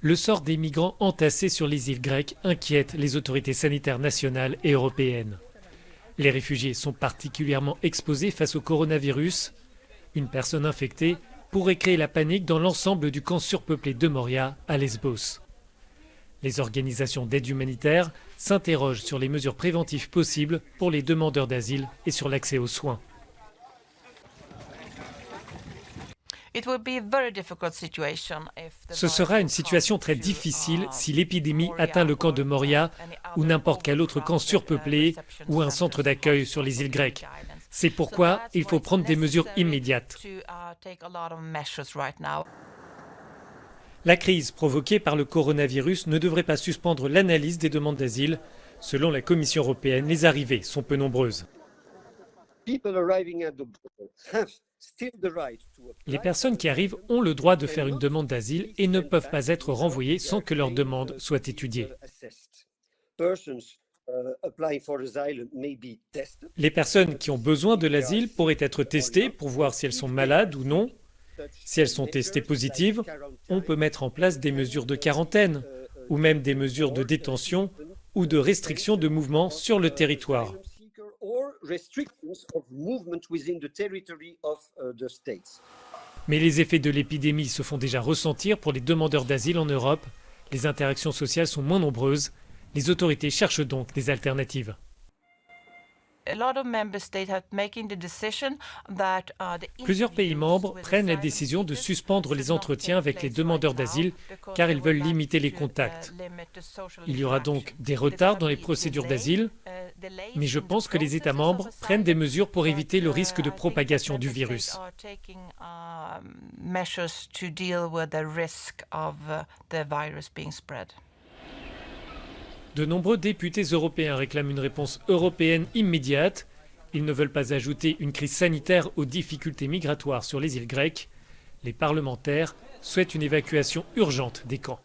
Le sort des migrants entassés sur les îles grecques inquiète les autorités sanitaires nationales et européennes. Les réfugiés sont particulièrement exposés face au coronavirus. Une personne infectée pourrait créer la panique dans l'ensemble du camp surpeuplé de Moria à Lesbos. Les organisations d'aide humanitaire s'interrogent sur les mesures préventives possibles pour les demandeurs d'asile et sur l'accès aux soins. Ce sera une situation très difficile si l'épidémie atteint le camp de Moria ou n'importe quel autre camp surpeuplé ou un centre d'accueil sur les îles grecques. C'est pourquoi il faut prendre des mesures immédiates. La crise provoquée par le coronavirus ne devrait pas suspendre l'analyse des demandes d'asile. Selon la Commission européenne, les arrivées sont peu nombreuses. Les personnes qui arrivent ont le droit de faire une demande d'asile et ne peuvent pas être renvoyées sans que leur demande soit étudiée. Les personnes qui ont besoin de l'asile pourraient être testées pour voir si elles sont malades ou non. Si elles sont testées positives, on peut mettre en place des mesures de quarantaine ou même des mesures de détention ou de restriction de mouvement sur le territoire. Mais les effets de l'épidémie se font déjà ressentir pour les demandeurs d'asile en Europe. Les interactions sociales sont moins nombreuses. Les autorités cherchent donc des alternatives. Plusieurs pays membres prennent la décision de suspendre les entretiens avec les demandeurs d'asile car ils veulent limiter les contacts. Il y aura donc des retards dans les procédures d'asile, mais je pense que les États membres prennent des mesures pour éviter le risque de propagation du virus. De nombreux députés européens réclament une réponse européenne immédiate. Ils ne veulent pas ajouter une crise sanitaire aux difficultés migratoires sur les îles grecques. Les parlementaires souhaitent une évacuation urgente des camps.